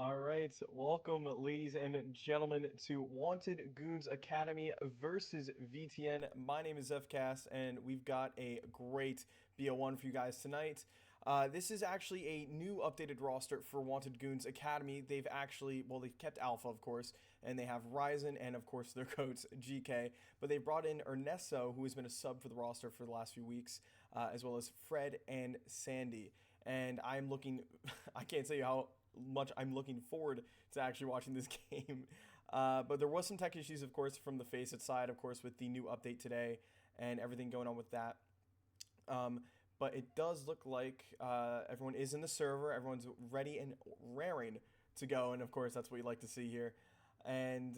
All right, welcome, ladies and gentlemen, to Wanted Goons Academy versus VTN. My name is FCast, and we've got a great BO1 for you guys tonight. This is actually a new updated roster for Wanted Goons Academy. They've kept Alpha, of course, and they have Ryzen and, of course, their coach, GK. But they brought in Ernesto, who has been a sub for the roster for the last few weeks, as well as Fred and Sandy. And I can't tell you how much I'm looking forward to actually watching this game. But there was some tech issues, of course, from the Faceit side, of course, with the new update today and everything going on with that. But it does look like everyone is in the server. Everyone's ready and raring to go. And, of course, that's what you like to see here. And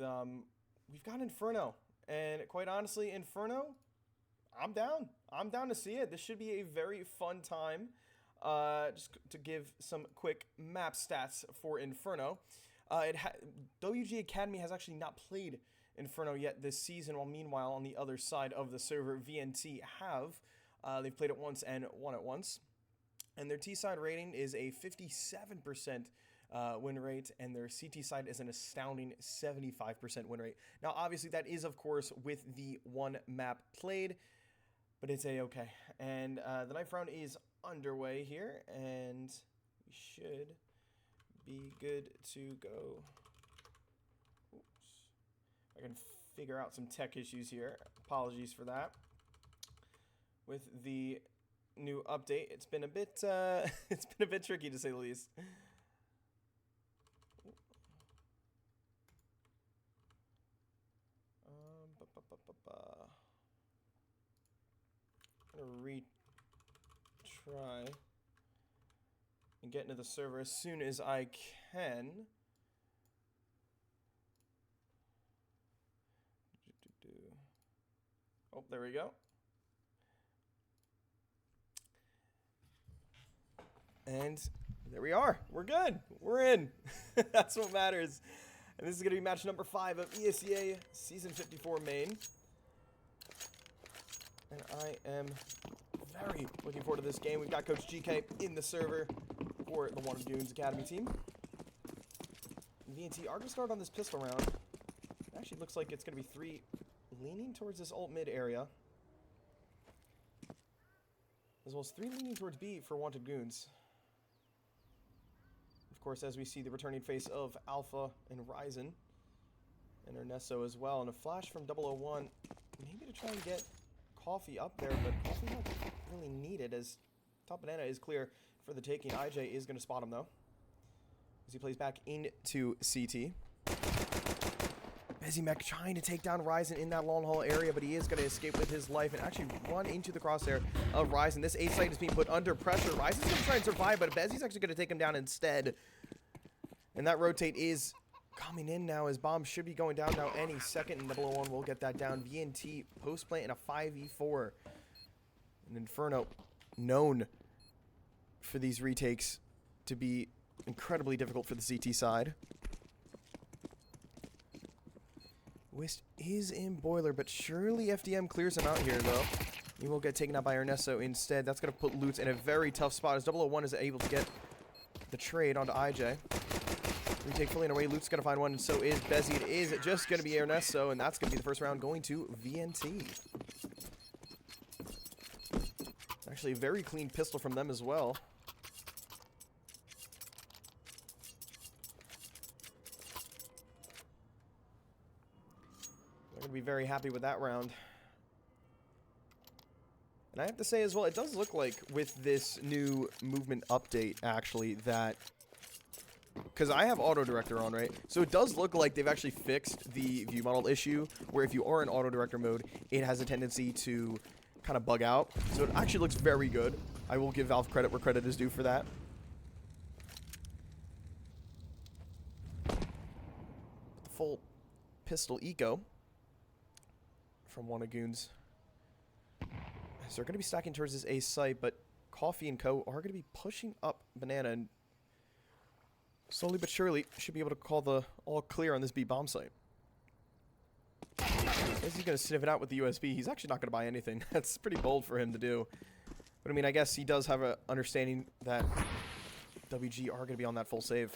we've got Inferno. And quite honestly, Inferno, I'm down. I'm down to see it. This should be a very fun time. Just to give some quick map stats for Inferno. WG Academy has actually not played Inferno yet this season, while meanwhile on the other side of the server, VNT have. They've played it once and won it once. And their T-side rating is a 57% win rate, and their CT side is an astounding 75% win rate. Now, obviously, that is, of course, with the one map played, but it's a-okay. And the ninth round is underway here, and we should be good to go. Oops. I can figure out some tech issues here. Apologies for that. With the new update, it's been a bit tricky, to say the least. I'm gonna try and get into the server as soon as I can. Oh, there we go. And there we are. We're good. We're in. That's what matters. And this is going to be match number 5 of ESEA Season 54 main. And I am very looking forward to this game. We've got Coach GK in the server for the Wanted Goons Academy team. VNT are going to start on this pistol round. It actually looks like it's going to be 3 leaning towards this alt mid area, as well as 3 leaning towards B for Wanted Goons. Of course, as we see the returning face of Alpha and Ryzen, and Ernesto as well, and a flash from 001, maybe to try and get Coffee up there, but Coffee not really needed, as top banana is clear for the taking. IJ is going to spot him, though, as he plays back into CT. Bezimek trying to take down Ryzen in that long haul area, but he is going to escape with his life and actually run into the crosshair of Ryzen. This A site is being put under pressure. Ryzen's going to try and survive, but Bezi's actually going to take him down instead. And that rotate is coming in now, as bombs should be going down now any second, and 001 will get that down. VNT post plant in a 5v4. And Inferno, known for these retakes to be incredibly difficult for the CT side. Wisp is in boiler, but surely FDM clears him out here, though. He will get taken out by Ernesto instead. That's going to put Lutz in a very tough spot, as 001 is able to get the trade onto IJ. Retake fully away. Lutz going to find one, and so is Bezi. It is just going to be Ernesto, and that's going to be the first round going to VNT. Actually, a very clean pistol from them as well. They're going to be very happy with that round. And I have to say as well, it does look like with this new movement update, actually, that... Because I have auto director on, right? So it does look like they've actually fixed the view model issue, where if you are in auto director mode, it has a tendency to kind of bug out. So it actually looks very good. I will give Valve credit where credit is due for that. Full pistol eco from Wanted Goons. So they're going to be stacking towards this A site, but Coffee and Co. are going to be pushing up Banana, and slowly but surely should be able to call the all clear on this B bomb site. He's going to sniff it out with the USB. He's actually not going to buy anything. That's pretty bold for him to do. But I mean, I guess he does have an understanding that WG are going to be on that full save.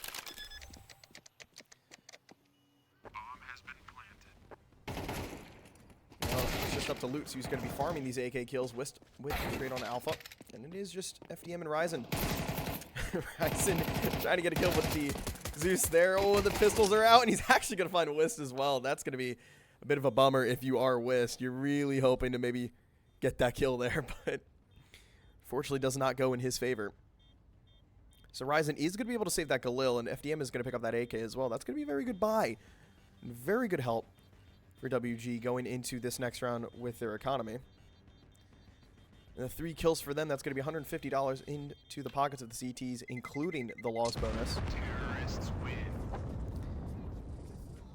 switched up to Lutz, who's going to be farming these AK kills with the trade on Alpha. And it is just FDM and Ryzen. Ryzen trying to get a kill with the Zeus there. Oh, the pistols are out, and he's actually going to find Whist as well. That's going to be a bit of a bummer if you are Whist. You're really hoping to maybe get that kill there, but fortunately does not go in his favor. So Ryzen is going to be able to save that Galil, and FDM is going to pick up that AK as well. That's going to be a very good buy. And very good help for WG going into this next round with their economy. And the 3 kills for them, that's going to be $150 into the pockets of the CTs, including the loss bonus. Terrorists win.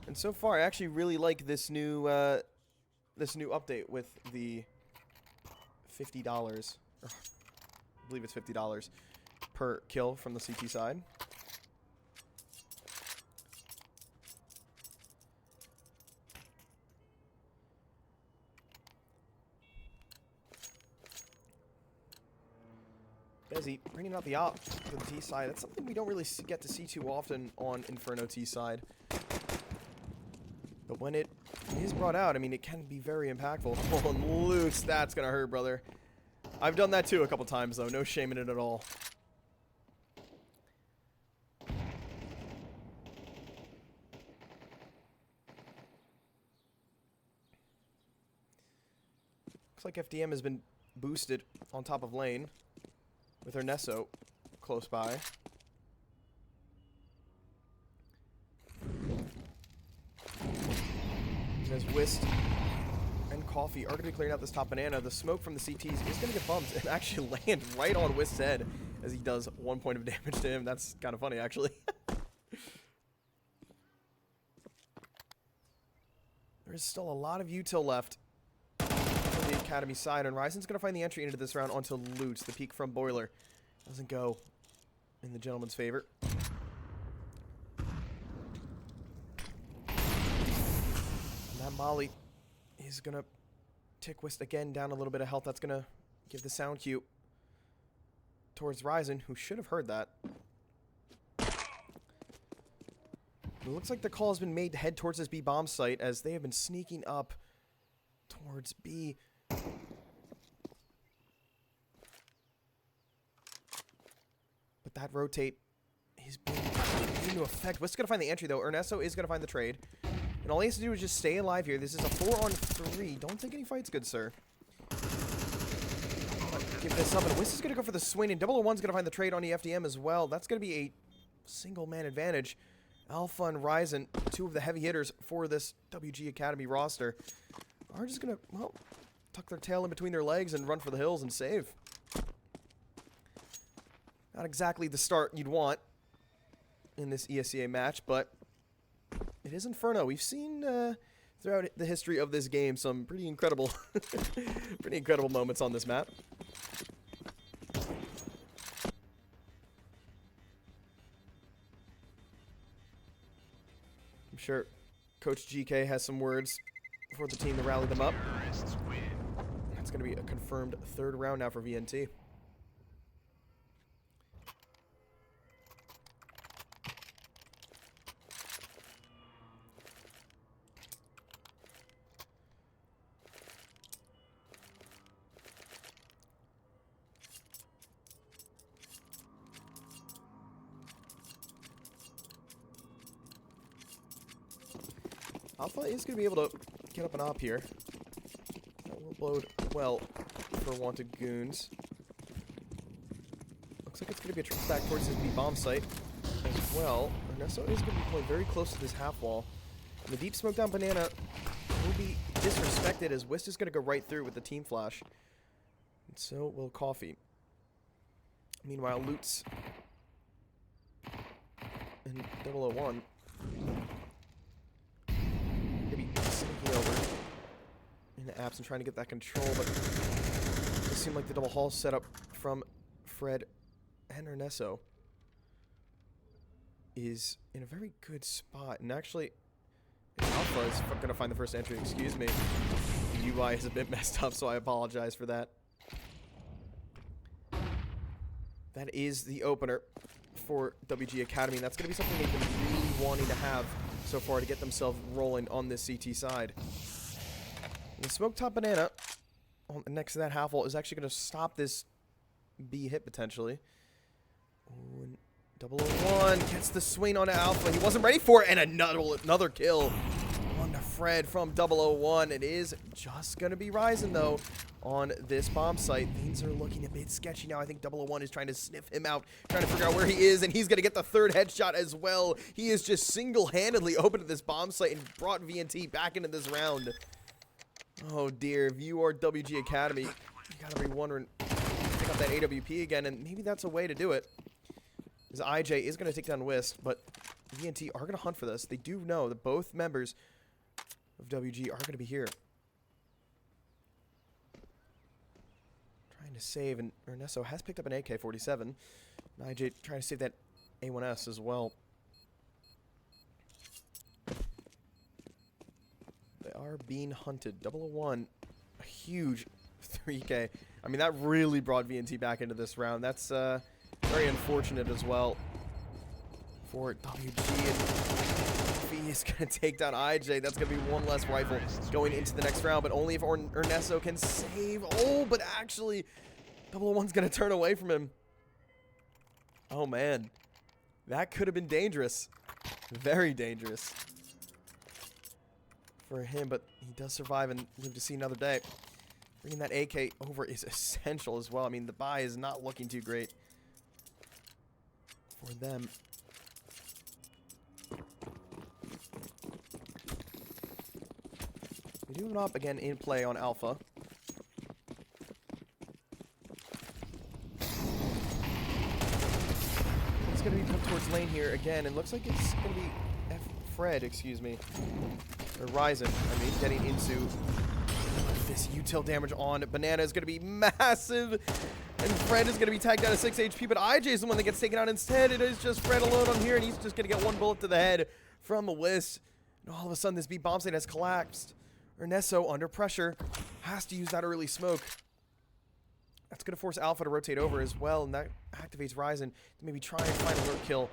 And so far, I actually really like this new update with the $50. I believe it's $50 per kill from the CT side. Bezzy bringing out the op for the T side. That's something we don't really get to see too often on Inferno T side. But when it is brought out, I mean, it can be very impactful. Oh, and Lutz, that's going to hurt, brother. I've done that too a couple times, though. No shame in it at all. Looks like FDM has been boosted on top of lane with Ernesto close by. As Whist and Coffee are going to be clearing out this top banana, the smoke from the CTs is going to get bumped and actually land right on Whist's head as he does 1 point of damage to him. That's kind of funny, actually. There's still a lot of util left for the Academy side, and Ryzen's going to find the entry into this round onto Lutz. The peek from Boiler doesn't go in the gentleman's favor. That Molly is going to tick Whist again down a little bit of health. That's going to give the sound cue towards Ryzen, who should have heard that. It looks like the call has been made to head towards this B bomb site as they have been sneaking up towards B. But that rotate is being into effect. Whist's going to find the entry, though. Ernesto is going to find the trade. And all he has to do is just stay alive here. This is a 4-on-3. Don't take any fights, good sir. Give this up. And Whist is going to go for the swing. And 001's going to find the trade on the FDM as well. That's going to be a single-man advantage. Alpha and Ryzen, 2 of the heavy hitters for this WG Academy roster, are just going to, well, tuck their tail in between their legs and run for the hills and save. Not exactly the start you'd want in this ESEA match, but it is Inferno. We've seen throughout the history of this game some pretty incredible, pretty incredible moments on this map. I'm sure Coach GK has some words for the team to rally them up. That's going to be a confirmed 3rd round now for VNT. Alpha is going to be able to get up an op here. That will bode well for wanted Goons. Looks like it's going to be a trip back towards his B-bomb site as well. Ernesto is going to be playing very close to this half wall. And the deep smoke down banana will be disrespected as Whist is going to go right through with the team flash. And so will Coffee. Meanwhile, Lutz and 001 sneaking over in the apps and trying to get that control, but it seemed like the double haul setup from Fred and Ernesto is in a very good spot. And actually, Alpha is going to find the first entry. Excuse me. The UI is a bit messed up, so I apologize for that. That is the opener for WG Academy. And that's going to be something they've been really wanting to have so far to get themselves rolling on this CT side. The smoke top banana next to that half wall is actually going to stop this B hit potentially. Ooh, and 001 gets the swing on Alpha. He wasn't ready for it, and another kill on to Fred from 001. It is just going to be Ryzen, though, on this bomb site. Things are looking a bit sketchy now. I think 001 is trying to sniff him out, trying to figure out where he is, and he's going to get the third headshot as well. He is just single-handedly opened this bomb site and brought VNT back into this round. Oh, dear. If you are WG Academy, you got to be wondering, pick up that AWP again, and maybe that's a way to do it. As IJ is going to take down Wisp, but VNT are going to hunt for this. They do know that both members of WG are going to be here. Trying to save, and Ernesto has picked up an AK-47. And IJ trying to save that A1S as well. They are being hunted. 001, a huge 3K. I mean, that really brought VNT back into this round. That's very unfortunate as well for WG. And he is going to take down IJ. That's going to be one less rifle going into the next round, but only if Ernesto can save. Oh, but actually, 001's going to turn away from him. Oh, man. That could have been dangerous. Very dangerous for him, but he does survive and live to see another day. Bringing that AK over is essential as well. I mean, the buy is not looking too great for them. We do have an op again in play on Alpha. It's going to be put towards lane here again, and looks like it's going to be Fred, excuse me. Or Ryzen, I mean, getting into this util damage on Banana is going to be massive. And Fred is going to be tagged down to 6 HP, but IJ is the one that gets taken out instead. It is just Fred alone on here, and he's just going to get one bullet to the head from a Wisp. And all of a sudden, this B bomb site has collapsed. Ernesto, under pressure, has to use that early smoke. That's going to force Alpha to rotate over as well, and that activates Ryzen to maybe try and find a lurk kill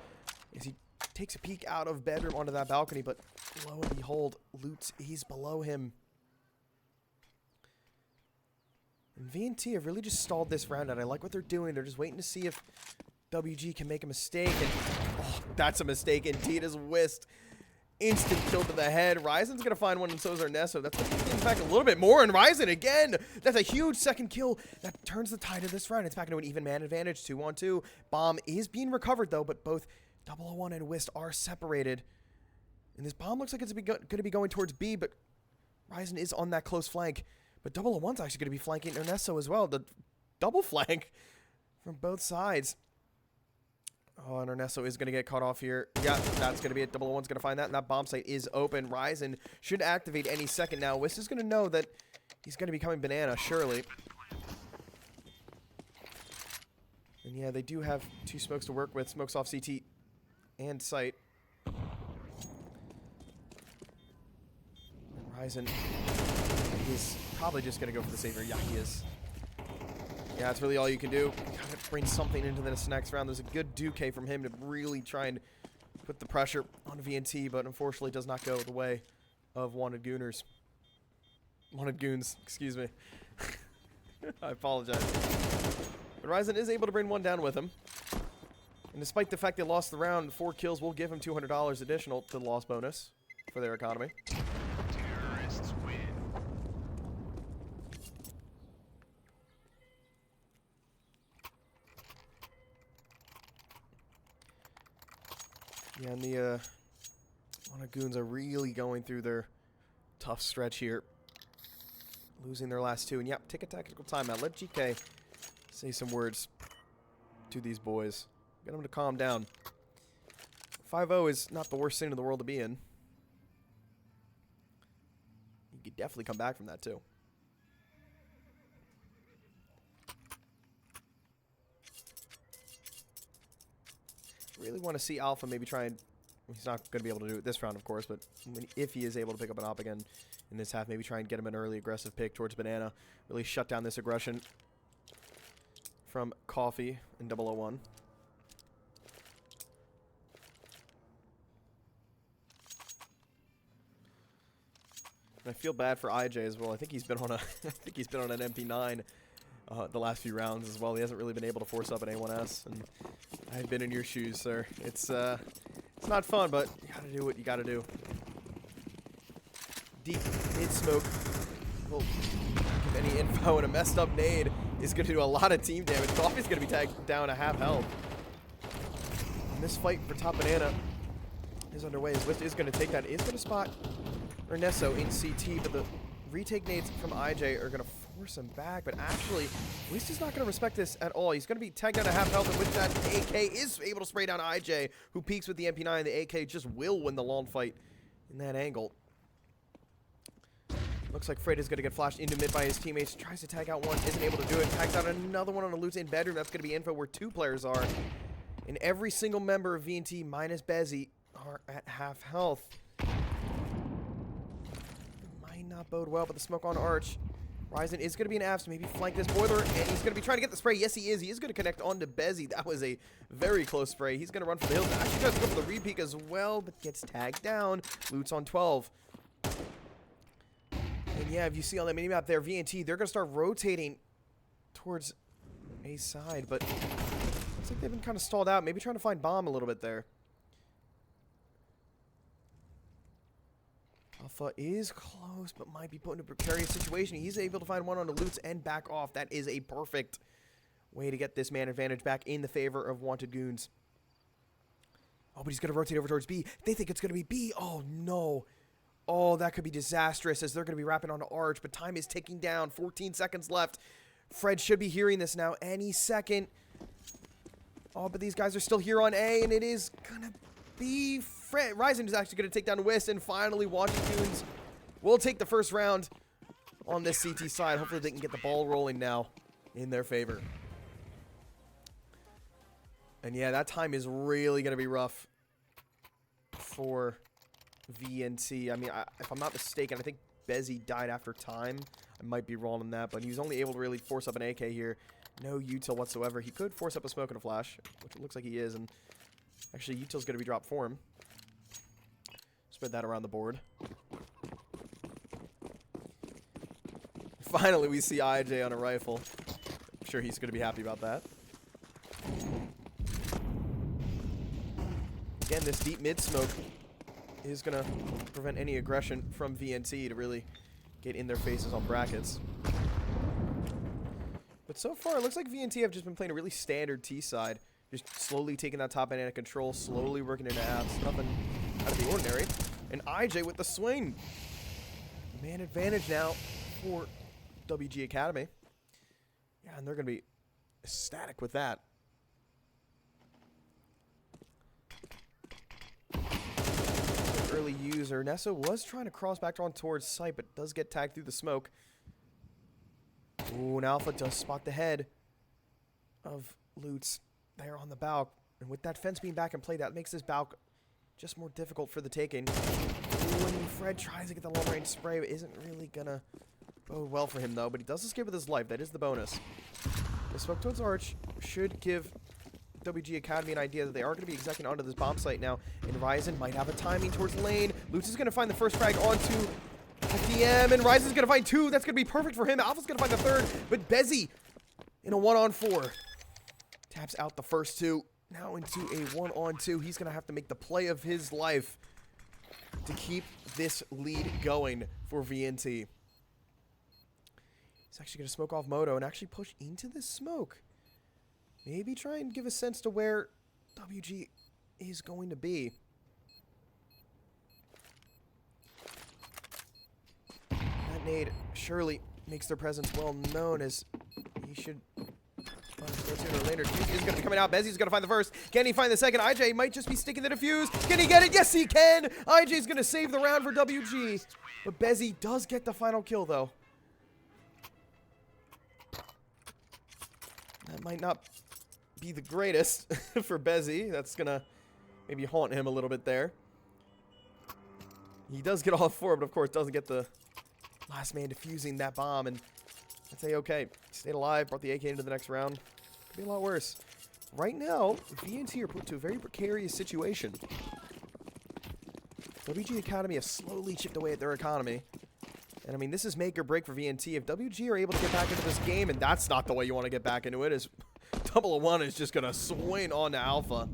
as he takes a peek out of bedroom onto that balcony, but lo and behold, Lutz, he's below him. And VNT have really just stalled this round out. I like what they're doing. They're just waiting to see if WG can make a mistake. And oh, that's a mistake indeed, as Wisp. Instant kill to the head. Ryzen's going to find one, and so is Ernesto. That's going to get back a little bit more. And Ryzen again. That's a huge second kill. That turns the tide of this round. It's back into an even man advantage. 2-on-2. Bomb is being recovered, though, but both 001 and Wisp are separated. And this bomb looks like it's going to be going towards B, but Ryzen is on that close flank. But 001's actually going to be flanking Ernesto as well. The double flank from both sides. Oh, and Ernesto is going to get caught off here. Yeah, that's going to be it. 001's going to find that, and that bomb site is open. Ryzen should activate any second now. Wisp is going to know that he's going to be coming Banana, surely. And yeah, they do have 2 smokes to work with. Smokes off CT and site. And Ryzen is probably just going to go for the savior. Yeah, he is. Yeah, that's really all you can do. Gotta bring something into this next round. There's a good Duque from him to really try and put the pressure on VNT, but unfortunately does not go the way of Wanted Gooners. Wanted Goons, excuse me. I apologize. But Ryzen is able to bring one down with him. And despite the fact they lost the round, 4 kills will give him $200 additional to the loss bonus for their economy. Terrorists win. Yeah, and the Wanted Goons are really going through their tough stretch here. Losing their last 2. And yep, take a tactical timeout. Let GK say some words to these boys. Get them to calm down. 5-0 is not the worst thing in the world to be in. You could definitely come back from that, too. Really want to see Alpha maybe try and... He's not going to be able to do it this round, of course, but if he is able to pick up an op again in this half, maybe try and get him an early aggressive pick towards Banana. Really shut down this aggression from Coffee and 001. And I feel bad for IJ as well. I think he's been on a I think he's been on an MP9 the last few rounds as well. He hasn't really been able to force up an A1S, and I've been in your shoes, sir. It's not fun, but you gotta do what you gotta do. Deep mid smoke. Well, give any info, and a messed up nade is gonna do a lot of team damage. Coffee's gonna be tagged down to half health. And this fight for top banana is underway. As Wist is gonna take that. Is gonna spot Ernesto in CT, but the retake nades from IJ are gonna force him back. But actually, Wist is not gonna respect this at all. He's gonna be tagged down to half health, and with that, AK is able to spray down IJ, who peeks with the MP9. The AK just will win the long fight in that angle. Looks like Fred is going to get flashed into mid by his teammates. Tries to tag out one, isn't able to do it. Tags out another one on a loot in bedroom. That's going to be info where 2 players are. And every single member of VNT minus Bezzy are at half health. Might not bode well, but the smoke on Arch. Ryzen is going to be an abs, maybe flank this boiler, and he's going to be trying to get the spray. Yes, he is. He is going to connect onto Bezzy. That was a very close spray. He's going to run for the hills. Actually tries to go for the re-peek as well, but gets tagged down. Loot's on 12. And yeah, if you see on that minimap there, VNT, they're going to start rotating towards a side, but looks like they've been kind of stalled out. Maybe trying to find bomb a little bit there. Alpha is close, but might be put in a precarious situation. He's able to find one on the loots and back off. That is a perfect way to get this man advantage back in the favor of Wanted Goons. Oh, but he's going to rotate over towards B. They think it's going to be B. Oh, no. Oh, that could be disastrous as they're going to be wrapping onto Arch, but time is ticking down. 14 seconds left. Fred should be hearing this now any second. Oh, but these guys are still here on A, and it is going to be Fred. Ryzen is actually going to take down Wist, and finally, Wanted Goons will take the first round on this CT side. Hopefully, they can get the ball rolling now in their favor. And yeah, that time is really going to be rough for VNT. I mean, if I'm not mistaken, I think Bezzy died after time. I might be wrong on that, but he was only able to really force up an AK here. No util whatsoever. He could force up a smoke and a flash, which it looks like he is, and actually util's going to be dropped for him. Spread that around the board. Finally, we see IJ on a rifle. I'm sure he's going to be happy about that. Again, this deep mid smoke is going to prevent any aggression from VNT to really get in their faces on brackets. But so far, it looks like VNT have just been playing a really standard T side. Just slowly taking that top banana control, slowly working into abs. Nothing out of the ordinary. And IJ with the swing. Man advantage now for WG Academy. Yeah, and they're going to be ecstatic with that. Early user. Nessa was trying to cross back on towards site, but does get tagged through the smoke. Ooh, and Alpha does spot the head of Lutz there on the balk. And with that fence being back in play, that makes this balk just more difficult for the taking. Ooh, and Fred tries to get the long range spray, but isn't really gonna bode well for him though. But he does escape with his life. That is the bonus. The smoke towards Arch should give WG Academy an idea that they are going to be executing onto this bomb site now. And Ryzen might have a timing towards the lane. Lutz is going to find the first frag onto FDM, and Ryzen's going to find 2. That's going to be perfect for him. Alpha's going to find the 3rd, but Bezzy in a 1-on-4 taps out the first 2. Now into a 1-on-2. He's going to have to make the play of his life to keep this lead going for VNT. He's actually going to smoke off Moto and actually push into this smoke. Maybe try and give a sense to where WG is going to be. That nade surely makes their presence well known, as he should sooner or later. Defuse is going to be coming out. Bezzy's going to find the first. Can he find the second? IJ might just be sticking the defuse. Can he get it? Yes, he can. IJ's going to save the round for WG. But Bezzy does get the final kill, though. That might not be the greatest for Bezzy. That's going to maybe haunt him a little bit there. He does get all 4, but of course doesn't get the last man defusing that bomb. And I'd say, okay, stayed alive, brought the AK into the next round. Could be a lot worse. Right now, VNT are put to a very precarious situation. WG Academy has slowly chipped away at their economy. And I mean, this is make or break for VNT. If WG are able to get back into this game, and that's not the way you want to get back into it, is 001 is just going to swing on to Alpha.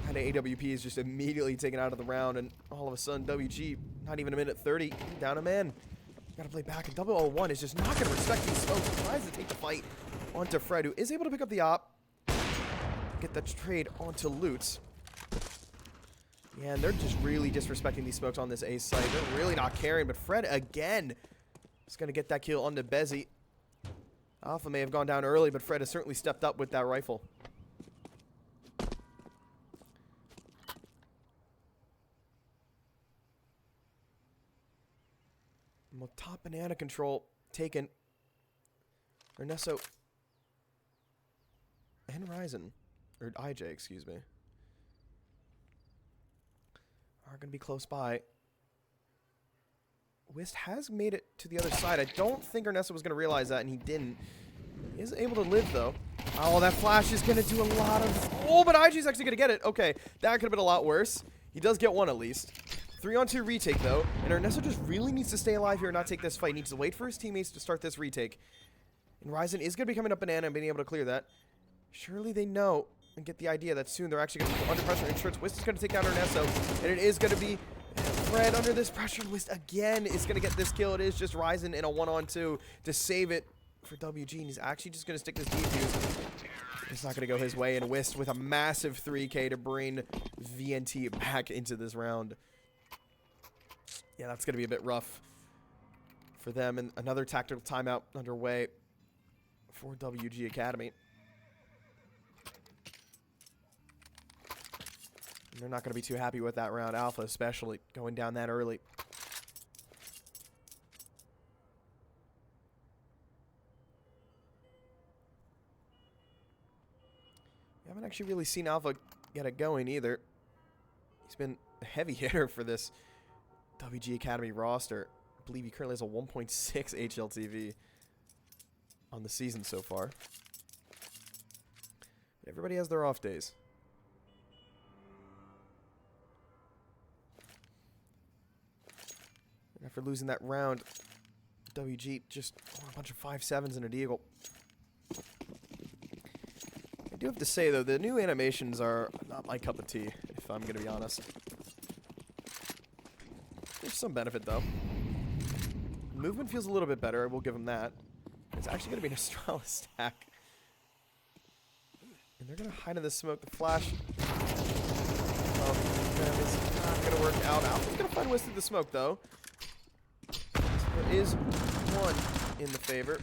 And AWP is just immediately taken out of the round, and all of a sudden, WG, not even a minute 30, down a man. Got to play back, and 001 is just not going to respect these smokes. He tries to take the fight onto Fred, who is able to pick up the op, get that trade onto Lutz. Yeah, and they're just really disrespecting these smokes on this A site. They're really not caring, but Fred again is going to get that kill onto Bezzy. Alpha may have gone down early, but Fred has certainly stepped up with that rifle. Well, top banana control taken. Ernesto and Ryzen, or IJ, excuse me, are going to be close by. Wist has made it to the other side. I don't think Ernesto was going to realize that, and he didn't. He is able to live, though. Oh, that flash is going to do a lot of... Oh, but IG's actually going to get it. Okay, that could have been a lot worse. He does get one, at least. 3-on-2 retake, though. And Ernesto just really needs to stay alive here and not take this fight. He needs to wait for his teammates to start this retake. And Ryzen is going to be coming up banana and being able to clear that. Surely they know and get the idea that soon they're actually going to be under pressure. And Schurz, Wist is going to take down Ernesto. And it is going to be Fred under this pressure. Wist again is going to get this kill. It is just Ryzen in a 1-on-2 to save it for WG. And he's actually just going to stick this defuse. It's not going to go his way. And Wist with a massive 3K to bring VNT back into this round. Yeah, that's going to be a bit rough for them. And another tactical timeout underway for WG Academy. And they're not going to be too happy with that round. Alpha especially going down that early. We haven't actually really seen Alpha get it going either. He's been a heavy hitter for this WG Academy roster. I believe he currently has a 1.6 HLTV on the season so far. But everybody has their off days. And after losing that round, WG just a bunch of 5.7s and a deagle. I do have to say, though, the new animations are not my cup of tea, if I'm going to be honest. There's some benefit, though. Movement feels a little bit better. I will give him that. It's actually going to be an Astralis stack. And they're going to hide in the smoke. The flash is not going to work out. Alpha's going to find Wist through the smoke, though. There is one in the favor.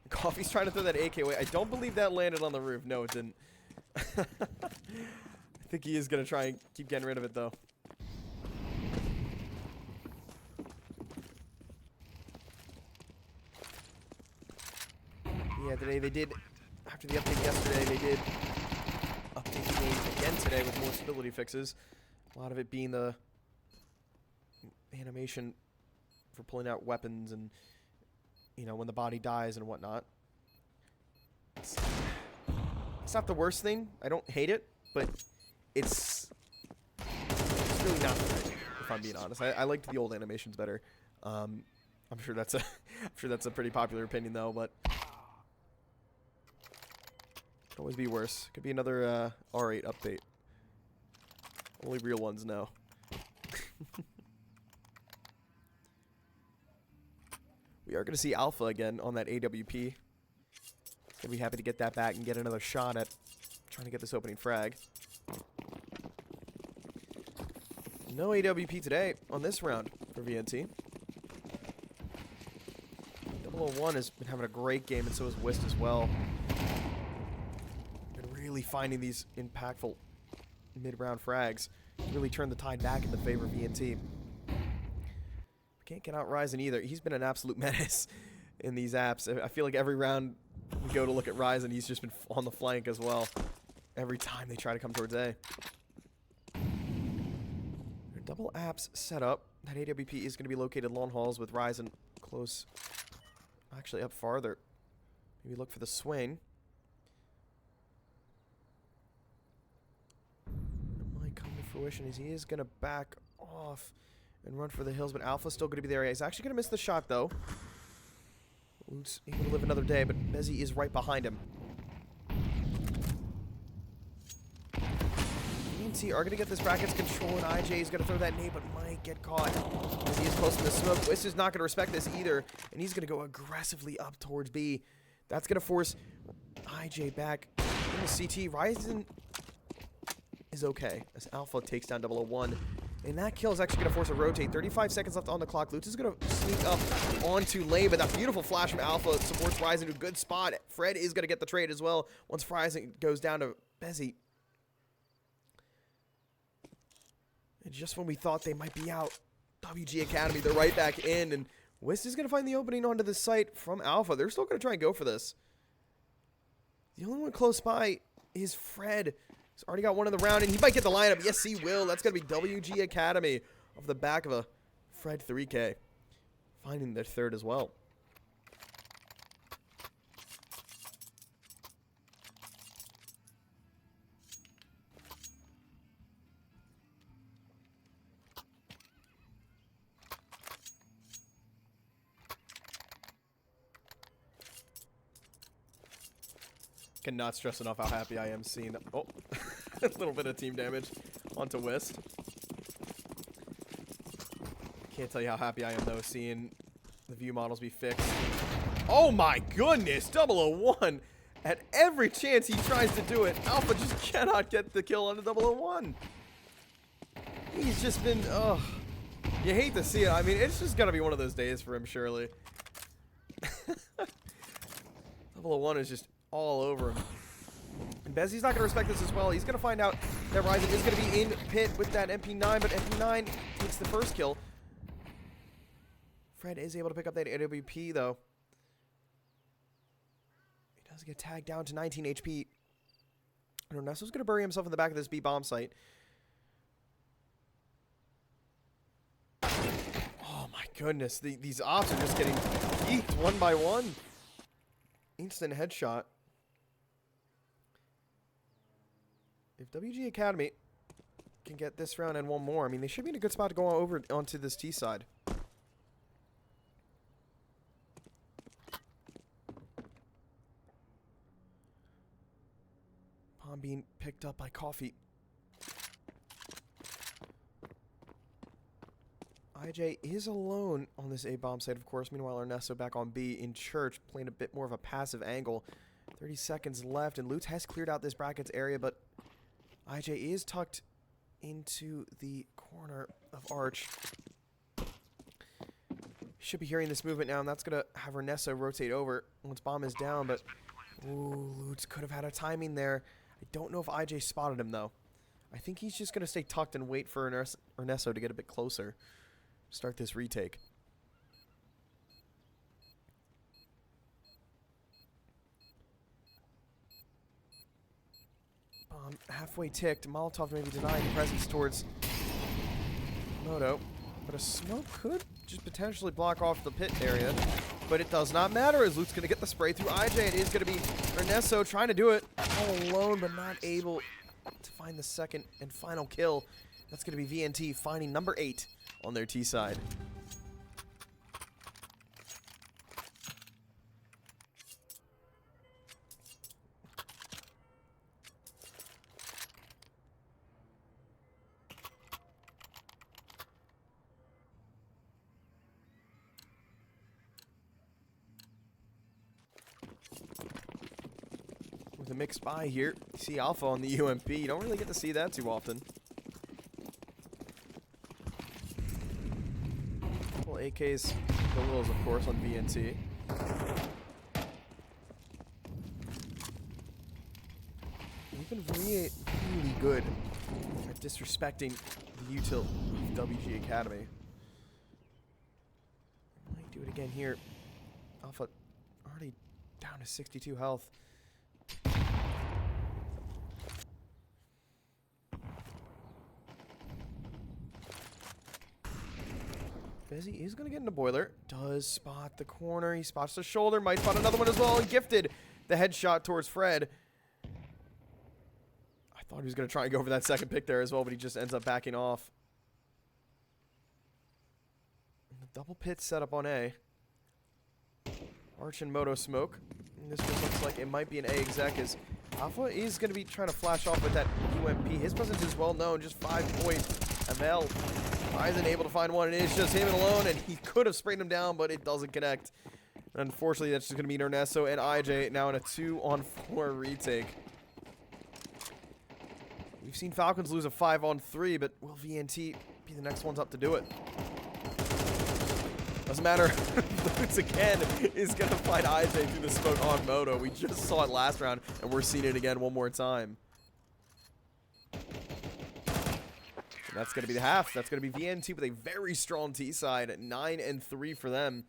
Coffee's trying to throw that AK away. I don't believe that landed on the roof. No, it didn't. I think he is going to try and keep getting rid of it, though. Yeah, today they did, after the update yesterday, they did update the game again today with more stability fixes. A lot of it being the animation for pulling out weapons and, you know, when the body dies and whatnot. It's not the worst thing. I don't hate it, but it's really not great, if I'm being honest. I liked the old animations better. I'm sure that's a pretty popular opinion though, but could always be worse. Could be another R8 update. Only real ones know. We are going to see Alpha again on that AWP. Gonna be happy to get that back and get another shot at trying to get this opening frag. No AWP today on this round for VNT. 001 has been having a great game, and so has Wist as well. Been really finding these impactful mid-round frags to really turn the tide back in the favor of VNT. Can't get out Ryzen either. He's been an absolute menace in these apps. I feel like every round we go to look at Ryzen, he's just been on the flank as well. Every time they try to come towards A. Double apps set up. That AWP is going to be located long halls with Ryzen close. Actually up farther. Maybe look for the swing. It might come to fruition as he is going to back off and run for the hills, but Alpha's still going to be there. He's actually going to miss the shot, though. Lute's able to live another day, but Bezzy is right behind him. VNT are going to get this bracket's control, and IJ is going to throw that nade, but might get caught. As he is close to the smoke. Wiss is not going to respect this either, and he's going to go aggressively up towards B. That's going to force IJ back into CT. Ryzen is okay as Alpha takes down 001. And that kill is actually going to force a rotate. 35 seconds left on the clock. Lutz is going to sneak up onto lane, but that beautiful flash from Alpha supports Ryzen to a good spot. Fred is going to get the trade as well once Ryzen goes down to Bezzy. And just when we thought they might be out, WG Academy, they're right back in. And Wist is going to find the opening onto the site from Alpha. They're still going to try and go for this. The only one close by is Fred. He's already got one in the round, and he might get the lineup. Yes, he will. That's going to be WG Academy off the back of a Fred 3K. Finding their third as well. Cannot stress enough how happy I am seeing. Oh, a little bit of team damage onto Wist. Can't tell you how happy I am though seeing the view models be fixed. Oh my goodness, 001. At every chance he tries to do it, Alpha just cannot get the kill on the 001. He's just been, ugh. You hate to see it. I mean, it's just gonna be one of those days for him, surely. 001 is just all over him. And Bezzy's not going to respect this as well. He's going to find out that Ryzen is going to be in pit with that MP9, but MP9 takes the first kill. Fred is able to pick up that AWP, though. He does get tagged down to 19 HP. And Ernesto's going to bury himself in the back of this B bomb site. Oh my goodness. These ops are just getting geeked one by one. Instant headshot. If WG Academy can get this round and one more, I mean, they should be in a good spot to go over onto this T side. Palm being picked up by Coffee. IJ is alone on this A-bomb site, of course. Meanwhile, Ernesto back on B in church, playing a bit more of a passive angle. 30 seconds left, and Lutz has cleared out this brackets area, but IJ is tucked into the corner of Arch. Should be hearing this movement now, and that's going to have Ernesto rotate over once bomb is down, but ooh, Lutz could have had a timing there. I don't know if IJ spotted him, though. I think he's just going to stay tucked and wait for Ernesto to get a bit closer. Start this retake. Bomb halfway ticked. Molotov maybe denying presence towards Moto. But a smoke could just potentially block off the pit area. But it does not matter as Luke's going to get the spray through IJ. It is going to be Ernesto trying to do it all alone, but not able to find the second and final kill. That's going to be VNT finding number 8 on their T side. With a mixed buy here, you see Alpha on the UMP. You don't really get to see that too often. Couple AKs, Golos, of course, on VNT. We've been really good at disrespecting the util of WG Academy. Might do it again here. Alpha already down to 62 health. Bezzy is going to get in the boiler. Does spot the corner. He spots the shoulder. Might spot another one as well. And gifted the headshot towards Fred. I thought he was going to try and go for that second pick there as well, but he just ends up backing off. Double pit setup on A. Arch and Moto smoke. And this just looks like it might be an A exec as Alpha is going to be trying to flash off with that UMP. His presence is well known. Just 5-point ML. Isn't able to find one. And it's just him alone. And he could have sprayed him down, but it doesn't connect. And unfortunately, that's just going to be Ernesto and IJ now in a 2-on-4 retake. We've seen Falcons lose a 5-on-3, but will VNT be the next ones up to do it? Doesn't matter. Lutz again is going to find IJ through the smoke on Moto. We just saw it last round, and we're seeing it again one more time. And that's going to be the half. That's going to be VNT with a very strong T side at 9-3 for them.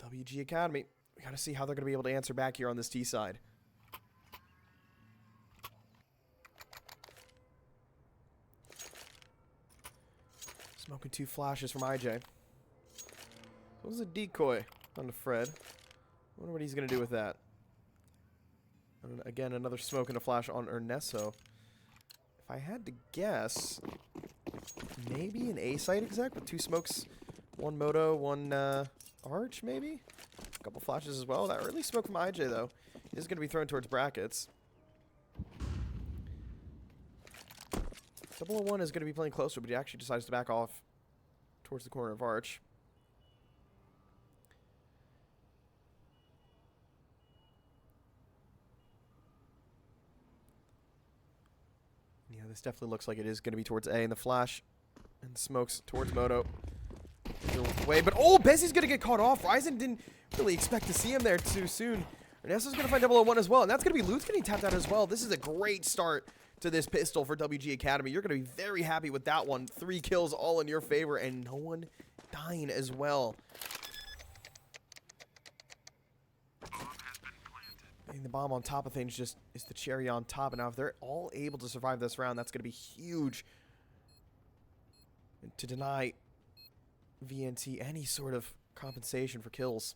WG Academy. We got to see how they're going to be able to answer back here on this T side. Smoking 2 flashes from IJ. So this is a decoy onto Fred. I wonder what he's going to do with that. And again, another smoke and a flash on Ernesto. If I had to guess, maybe an A site exec with 2 smokes, 1 Moto, 1 Arch, maybe? A couple flashes as well. That early smoke from IJ, though, is going to be thrown towards brackets. 001 is going to be playing closer, but he actually decides to back off towards the corner of Arch. Yeah, this definitely looks like it is going to be towards A in the flash. And smokes towards Moto. Way, but oh, Bezzy's going to get caught off. Ryzen didn't really expect to see him there too soon. Ernesto's going to find 001 as well, and that's going to be Lutz getting tapped out as well. This is a great start to this pistol for WG Academy. You're going to be very happy with that one. 3 kills all in your favor, and no one dying as well. And the bomb on top of things just is the cherry on top. And now if they're all able to survive this round, that's going to be huge. And to deny VNT any sort of compensation for kills.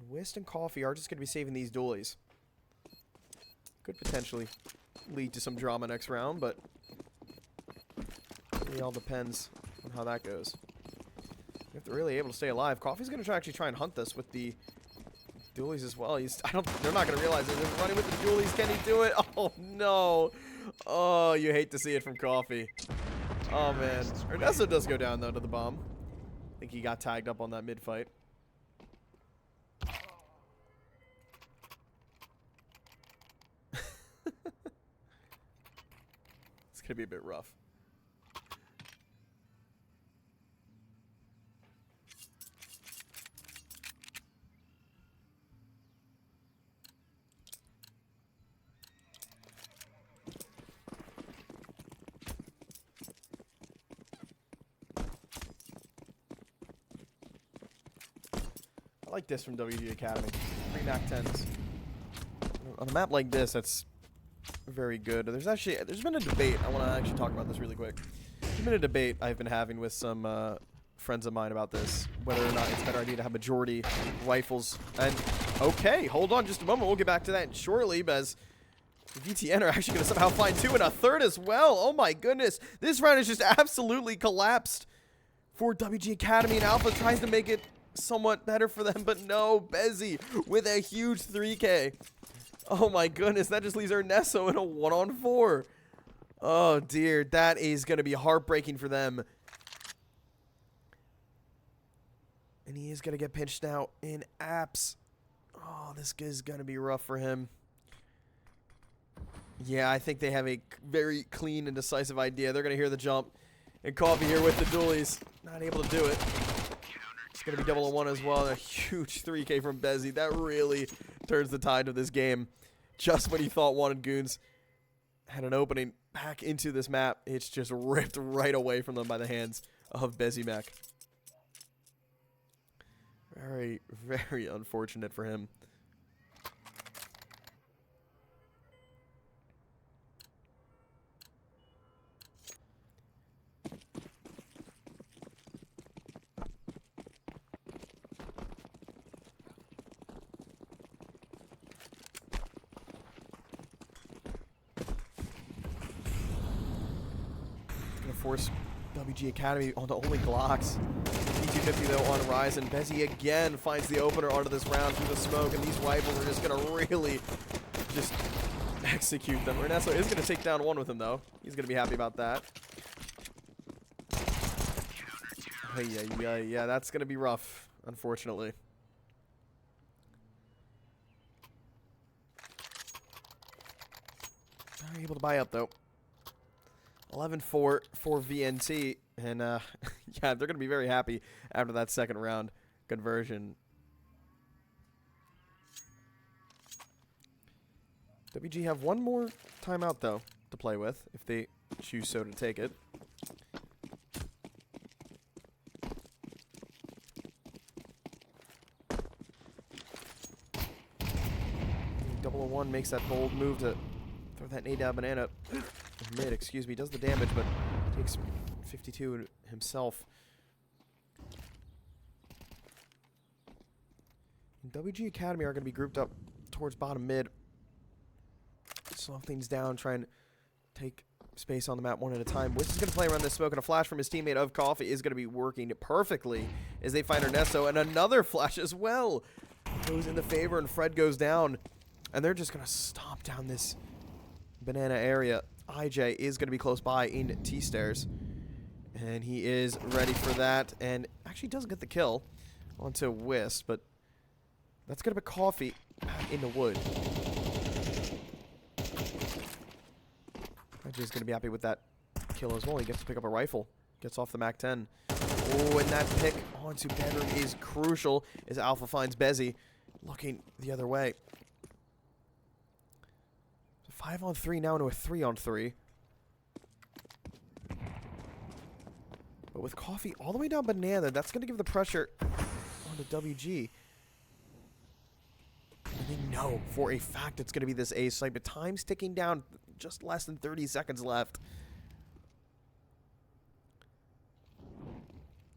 Whist and Coffee are just going to be saving these dualies. Could potentially lead to some drama next round, but it really all depends on how that goes. If they're really able to stay alive, Coffee's going to actually try and hunt this with the dualies as well. They're not going to realize it. They're running with the dualies. Can he do it? Oh, no. Oh, you hate to see it from Coffee. Oh, man. Ernesto does go down, though, to the bomb. I think he got tagged up on that mid-fight. It's going to be a bit rough. I like this from WG Academy. 3 MAC 10s. On a map like this, that's very good. There's been a debate. I want to actually talk about this really quick. There's been a debate I've been having with some friends of mine about this, whether or not it's a better idea to have majority rifles. And okay, hold on just a moment. We'll get back to that shortly, because VTN are actually going to somehow find 2 and a third as well. Oh my goodness. This round is just absolutely collapsed for WG Academy, and Alpha tries to make it somewhat better for them, but no, Bezzy with a huge 3K. Oh my goodness, that just leaves Ernesto in a 1-on-4. Oh dear, that is going to be heartbreaking for them. And he is going to get pinched now in apps. Oh, this is going to be rough for him. Yeah, I think they have a very clean and decisive idea. They're going to hear the jump. And Coffee here with the dualies. Not able to do it. It's going to be 001 as well. And a huge 3K from Bezzy. That really turns the tide of this game. Just when he thought Wanted Goons had an opening back into this map, it's just ripped right away from them by the hands of Bezzy Mac. Very, very unfortunate for him. force WG Academy onto only Glocks. P250 though on Ryzen. Bezzy again finds the opener onto this round through the smoke, and these rifles are just going to really just execute them. Ernesto is going to take down one with him though. He's going to be happy about that. Yeah, that's going to be rough, unfortunately. Not able to buy up though. 11-4 for VNT, and yeah, they're going to be very happy after that second round conversion. WG have one more timeout, though, to play with, if they choose so to take it. Double 01 makes that bold move to throw that nade down banana. Mid, excuse me, does the damage, but takes 52 himself. And WG Academy are going to be grouped up towards bottom mid. Slow things down, try and take space on the map one at a time. Wiz is going to play around this smoke, and a flash from his teammate of Coffee is going to be working perfectly as they find Ernesto, and another flash as well goes in the favor, and Fred goes down. And they're just going to stomp down this banana area. IJ is going to be close by in T-stairs. And he is ready for that. And actually doesn't get the kill onto Wisp. But that's going to put Coffee in the wood. IJ is going to be happy with that kill as well. He gets to pick up a rifle. Gets off the MAC-10. Oh, and that pick onto bedroom is crucial as Alpha finds Bezzy looking the other way. 5-on-3 now into a 3-on-3. But with Coffee all the way down banana, that's going to give the pressure onto WG. And they know for a fact it's going to be this A site, but time's ticking down. Just less than 30 seconds left.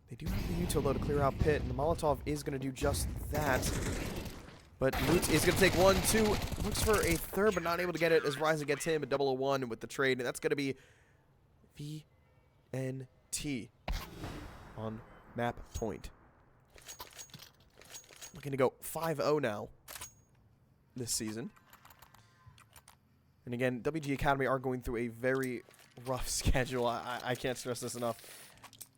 They do have the util though to clear out pit, and the Molotov is going to do just that. But Lutz is going to take 1-2. Looks for a third, but not able to get it as Ryzen gets him a 001 with the trade. And that's going to be VNT on map point. Looking to go 5-0 now this season. And again, WG Academy are going through a very rough schedule. I can't stress this enough.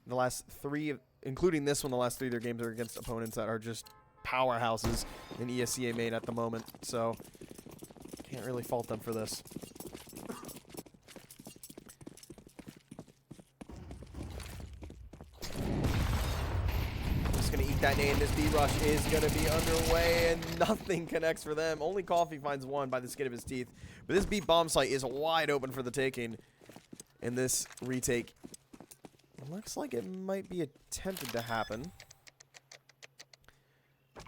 The last three, including this one, the last three of their games are against opponents that are just powerhouses in ESEA main at the moment, so can't really fault them for this. Just gonna eat that nade, and this B rush is gonna be underway, and nothing connects for them. Only Coffee finds one by the skin of his teeth, but this B bomb site is wide open for the taking in this retake. Looks like it might be attempted to happen.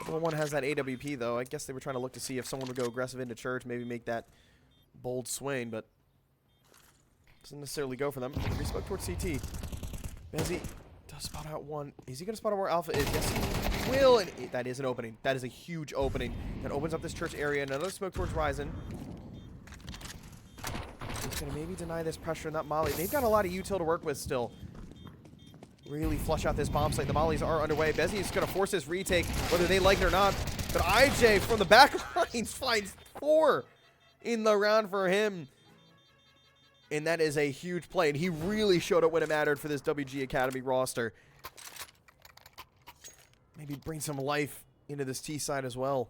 One has that AWP, though. I guess they were trying to look to see if someone would go aggressive into church, maybe make that bold swing, but doesn't necessarily go for them. Respoke towards CT. Bezzy does spot out one. Is he going to spot out where Alpha is? Yes, he will. And that is an opening. That is a huge opening. That opens up this church area. Another smoke towards Ryzen. He's going to maybe deny this pressure in that molly. They've got a lot of util to work with still. Really flush out this bomb site. The mollies are underway. Bezzy is going to force this retake, whether they like it or not. But IJ from the back lines finds 4 in the round for him. And that is a huge play. And he really showed up when it mattered for this WG Academy roster. Maybe bring some life into this T side as well.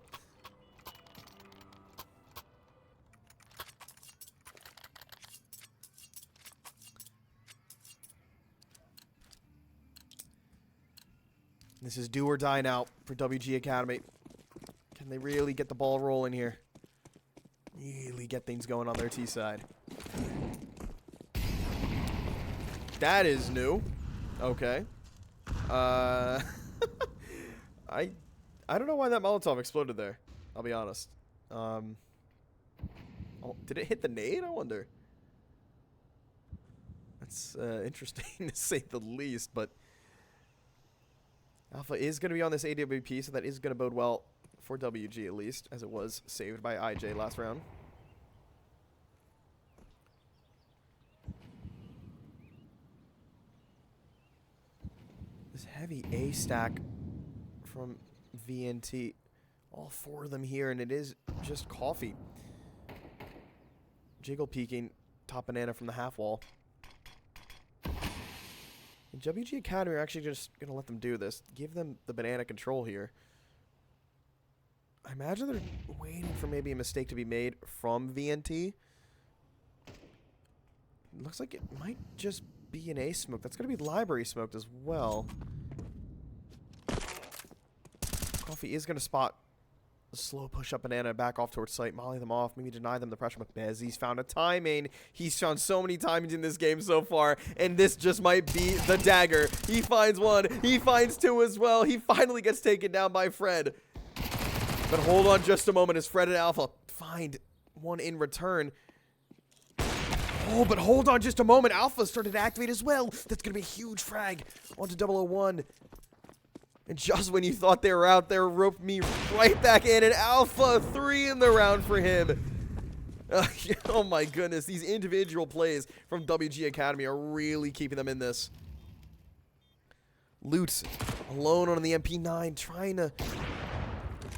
This is do or die now for WG Academy. Can they really get the ball rolling here? Really get things going on their T side. That is new. Okay. I don't know why that Molotov exploded there. I'll be honest. Oh, did it hit the nade? I wonder. That's interesting to say the least, but Alpha is going to be on this AWP, so that is going to bode well for WG at least, as it was saved by IJ last round. Heavy A stack from VNT. All 4 of them here, and it is just coffee. Jiggle peeking, top banana from the half wall. And WG Academy are actually just going to let them do this. Give them the banana control here. I imagine they're waiting for maybe a mistake to be made from VNT. Looks like it might just be an A smoke. That's going to be library smoked as well. Coffee is going to spot a slow push up banana, back off towards site, molly them off, maybe deny them the pressure. But Bezzy's found a timing. He's found so many timings in this game so far, and this just might be the dagger. He finds 1. He finds 2 as well. He finally gets taken down by Fred. But hold on just a moment as Fred and Alpha find 1 in return. Oh, but hold on just a moment. Alpha started to activate as well. That's going to be a huge frag onto 001. And just when you thought they were out there, roped me right back in. And Alpha, 3 in the round for him. Oh my goodness. These individual plays from WG Academy are really keeping them in this. Lutz alone on the MP9, trying to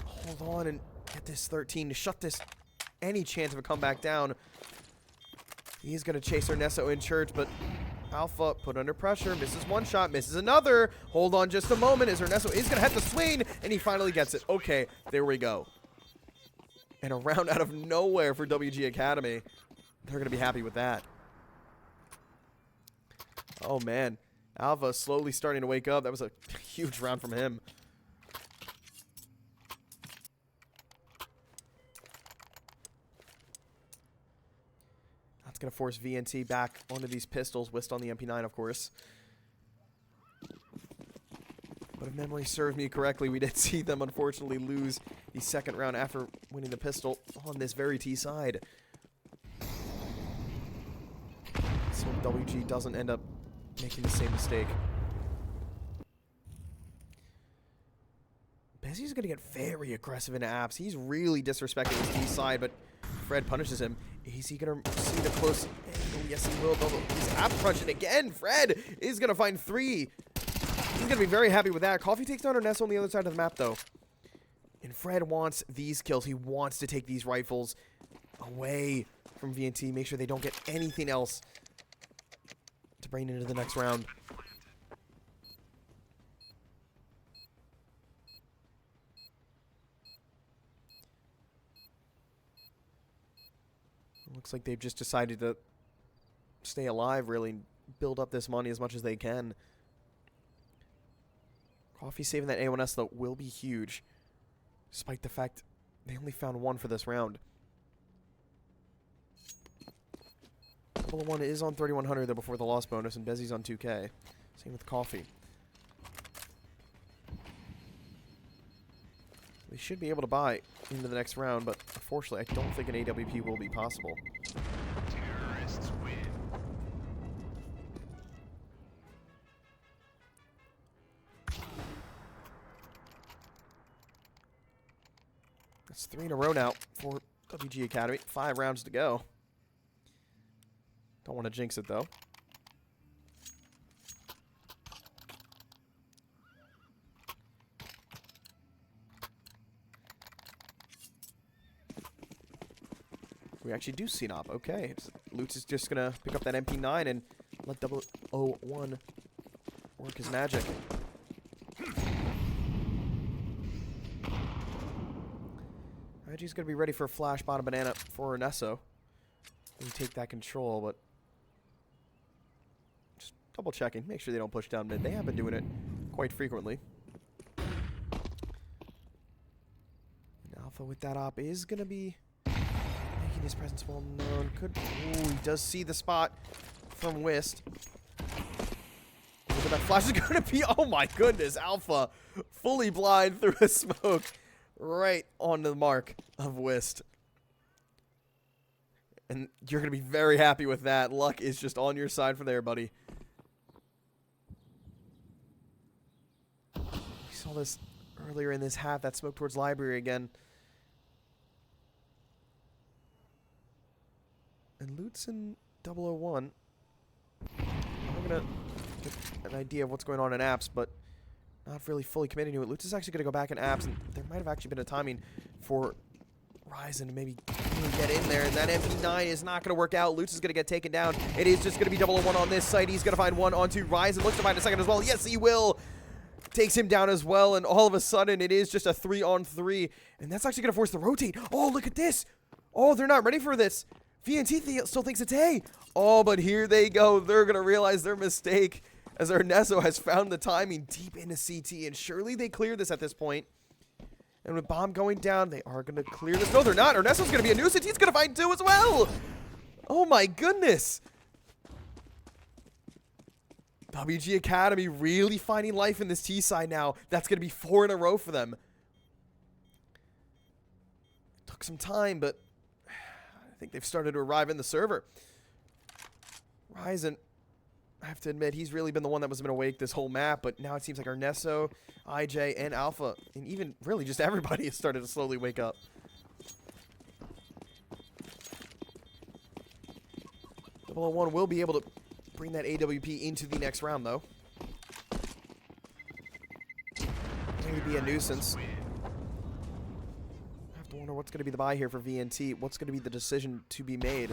hold on and get this 13 to shut this any chance of a comeback down. He's going to chase Ernesto in church, but Alpha put under pressure, misses 1 shot, misses another. Hold on just a moment as Ernesto is going to have to swing, and he finally gets it. Okay, there we go. And a round out of nowhere for WG Academy. They're going to be happy with that. Oh, man. Alpha slowly starting to wake up. That was a huge round from him. That's going to force VNT back onto these pistols. Whist on the MP9, of course. But if memory serves me correctly, we did see them unfortunately lose the 2nd round after winning the pistol on this very T side. So WG doesn't end up making the same mistake. Bezzy's going to get very aggressive into apps. He's really disrespecting his T side, but Fred punishes him. Is he going to see the close angle? Yes, he will. He's app crunching again. Fred is going to find 3. He's going to be very happy with that. Coffee takes down Ernesto on the other side of the map, though. And Fred wants these kills. He wants to take these rifles away from VNT. Make sure they don't get anything else to bring into the next round. Looks like they've just decided to stay alive, really, and build up this money as much as they can. Coffee saving that A1S, though, will be huge, despite the fact they only found 1 for this round. 001 is on 3,100, though, before the loss bonus, and Bezzy's on 2K. Same with Coffee. They should be able to buy into the next round, but unfortunately, I don't think an AWP will be possible. Terrorists win. That's 3 in a row now for WG Academy. 5 rounds to go. Don't want to jinx it, though. We actually do see Op. Okay. Lutz is just going to pick up that MP9 and let 001 work his magic. Reggie's going to be ready for a flash bottom banana for Ernesto. And take that control, but just double checking. Make sure they don't push down mid. They have been doing it quite frequently. And Alpha with that op is going to be making his presence well known. Ooh, he does see the spot from Whist. Look at that flash is going to be, oh my goodness, Alpha fully blind through a smoke right on the mark of Whist. And you're going to be very happy with that. Luck is just on your side from there, buddy. We saw this earlier in this half, that smoke towards library again. And Lutz and 001. I'm going to get an idea of what's going on in apps, but Not really fully committing to it. Lutz is actually going to go back in apps, and there might have actually been a timing for Ryzen to maybe really get in there, and that MP9 is not going to work out. Lutz is going to get taken down. It is just going to be 001 on this site. He's going to find one onto Ryzen. Looks to find a second as well. Yes, he will. Takes him down as well, and all of a sudden, it is just a 3-on-3, and that's actually going to force the rotate. Oh, look at this. Oh, they're not ready for this. VNT still thinks it's A. Oh, but here they go. They're going to realize their mistake as Ernesto has found the timing deep into CT, and surely they clear this at this point. And with bomb going down, they are going to clear this. No, they're not. Ernesto's going to be a nuisance. He's going to find 2 as well. Oh, my goodness. WG Academy really finding life in this T side now. That's going to be 4 in a row for them. Took some time, but I think they've started to arrive in the server. Ryzen, I have to admit, he's really been the one that was been awake this whole map, but now it seems like Ernesto, IJ, and Alpha, and even really just everybody has started to slowly wake up. One will be able to bring that AWP into the next round, though. Maybe be a nuisance. I have to wonder what's going to be the buy here for VNT. What's going to be the decision to be made?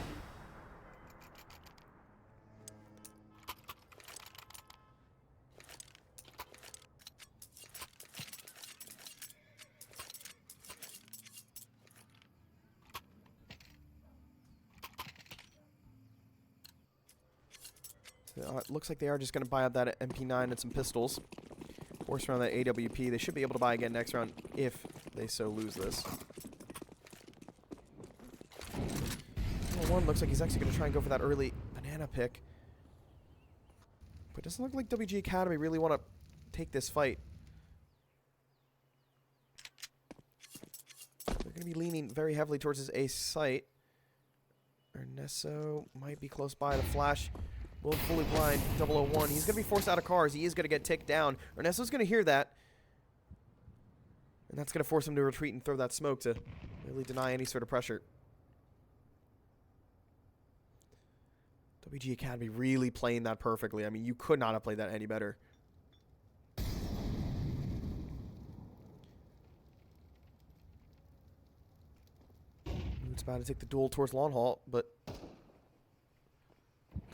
It looks like they are just going to buy up that MP9 and some pistols. Force around that AWP. They should be able to buy again next round if they so lose this. One looks like he's actually going to try and go for that early banana pick. But it doesn't look like WG Academy really want to take this fight. They're going to be leaning very heavily towards his ace site. Ernesto might be close by. The flash will fully blind 001. He's going to be forced out of cars. He is going to get ticked down. Ernesto's going to hear that. And that's going to force him to retreat and throw that smoke to really deny any sort of pressure. WG Academy really playing that perfectly. I mean, you could not have played that any better. It's about to take the duel towards Lawn Hall, but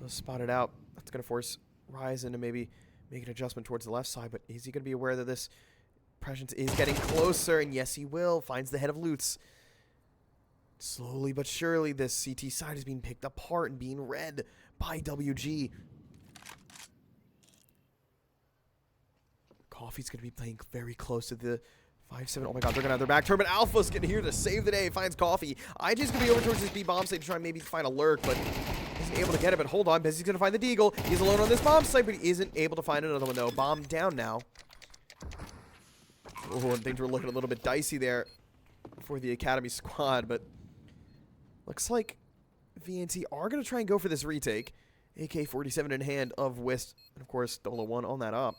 does spot it out. That's going to force Ryzen to maybe make an adjustment towards the left side, but is he going to be aware that this presence is getting closer? And yes, he will. Finds the head of Lutz. Slowly but surely, this CT side is being picked apart and being read by WG. Coffee's going to be playing very close to the 5-7. Oh my god, they're going to have their back turn, but Alpha's getting here to save the day. Finds Coffee. IJ's going to be over towards this B bomb site to try and maybe find a lurk, but isn't able to get it. But hold on, Bezzy's going to find the Deagle. He's alone on this bomb site, but he isn't able to find another one, though. Bomb down now. Oh, and things were looking a little bit dicey there for the Academy squad, but looks like VNT are going to try and go for this retake. AK-47 in hand of Wist, and of course, 001 on that up.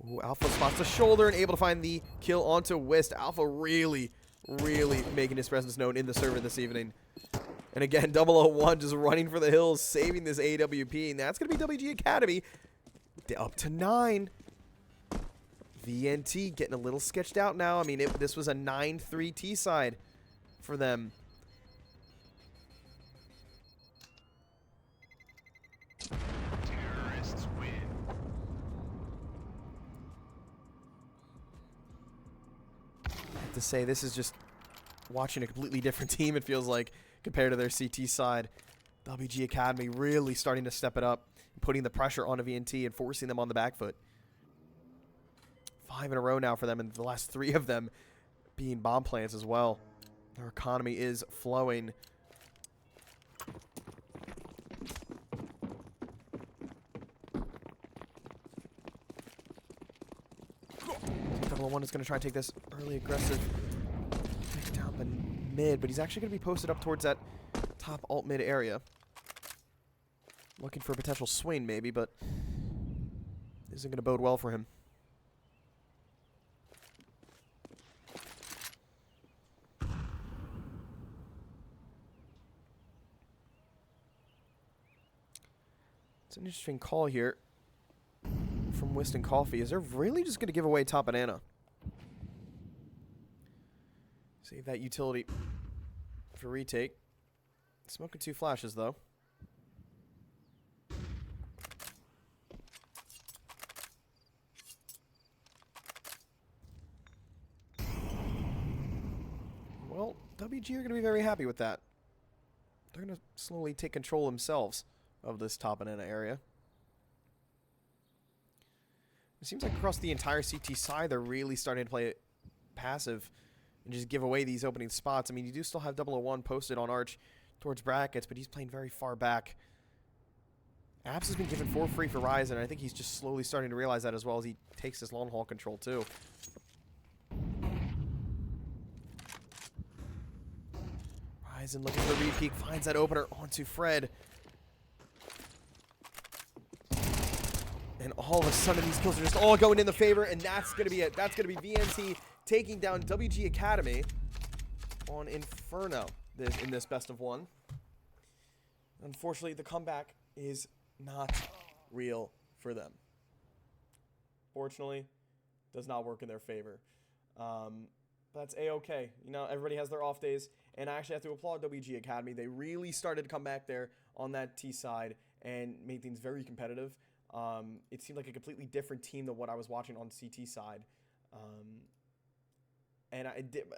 Ooh, Alpha spots the shoulder and able to find the kill onto Wist. Alpha really making his presence known in the server this evening. And again, 001 just running for the hills, saving this AWP, and that's going to be WG Academy. Up to 9. VNT getting a little sketched out now. I mean, this was a 9-3 T side for them. Terrorists win. I have to say, this is just watching a completely different team, it feels like, compared to their CT side. WG Academy really starting to step it up, putting the pressure on a VNT and forcing them on the back foot. 5 in a row now for them, and the last 3 of them being bomb plants as well. Their economy is flowing. One is going to try and take this early aggressive pick down the mid, but he's actually going to be posted up towards that top alt mid area. Looking for a potential swing maybe, but isn't going to bode well for him. It's an interesting call here from Whiston Coffee is they're really just going to give away top banana. Save that utility for retake. Smoking 2 flashes, though. Well, WG are going to be very happy with that. They're going to slowly take control themselves of this top banana area. It seems like across the entire CT side, they're really starting to play it passive and just give away these opening spots. I mean, you do still have 001 posted on Arch towards brackets, but he's playing very far back. Apps has been given for free for Ryzen, and I think he's just slowly starting to realize that as well as he takes his long haul control too. Ryzen looking for the re-peek, finds that opener onto Fred. And all of a sudden, these kills are just all going in the favor, and that's going to be it. That's going to be VNT taking down WG Academy on Inferno in this best of 1. Unfortunately, the comeback is not real for them. Fortunately, does not work in their favor. But that's A-okay. You know, everybody has their off days, and I actually have to applaud WG Academy. They really started to come back there on that T side and made things very competitive. It seemed like a completely different team than what I was watching on CT side. And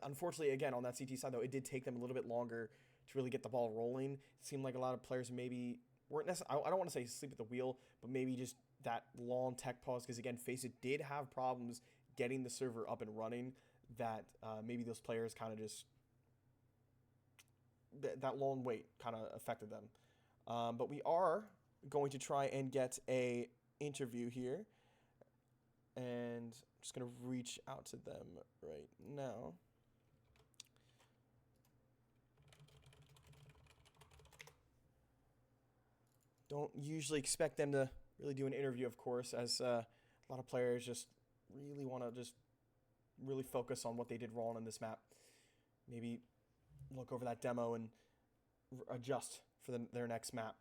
unfortunately, again, on that CT side, though, it did take them a little bit longer to really get the ball rolling. It seemed like a lot of players maybe weren't necessarily, I don't want to say sleep at the wheel, but maybe just that long tech pause, because, again, Face It did have problems getting the server up and running, that maybe those players kind of just, that long wait kind of affected them. But we are going to try and get a interview here, and I'm just going to reach out to them right now. Don't usually expect them to really do an interview, of course, as a lot of players just really want to just really focus on what they did wrong in this map. Maybe look over that demo and adjust for their next map.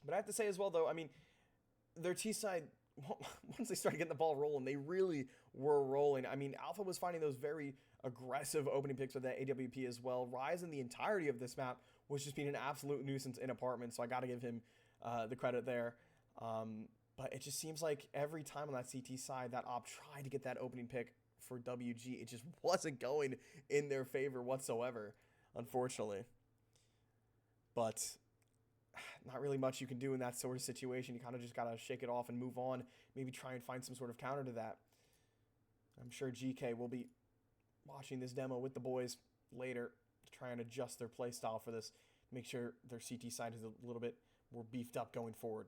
But I have to say as well, though, I mean, their T-side, once they started getting the ball rolling, they really were rolling. I mean, Alpha was finding those very aggressive opening picks with that AWP as well. Ryzen, the entirety of this map, was just being an absolute nuisance in apartments, so I got to give him the credit there. But it just seems like every time on that CT side, that op tried to get that opening pick for WG. It just wasn't going in their favor whatsoever, unfortunately. But not really much you can do in that sort of situation. You kind of just got to shake it off and move on. Maybe try and find some sort of counter to that. I'm sure GK will be watching this demo with the boys later to try and adjust their play style for this. Make sure their CT side is a little bit more beefed up going forward.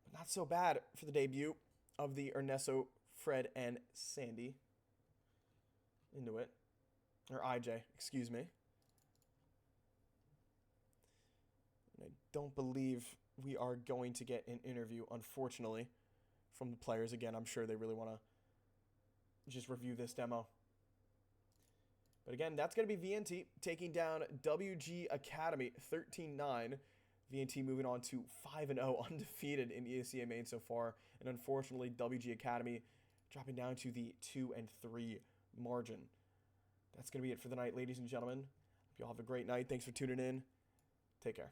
But not so bad for the debut of the Ernesto, Fred, and Sandy. Into it. Or IJ, excuse me. I don't believe we are going to get an interview, unfortunately, from the players. Again, I'm sure they really want to just review this demo. But again, that's going to be VNT taking down WG Academy 13-9. VNT moving on to 5-0, undefeated in ESEA main so far. And unfortunately, WG Academy dropping down to the 2-3 margin. That's going to be it for the night, ladies and gentlemen. Hope you all have a great night. Thanks for tuning in. Take care.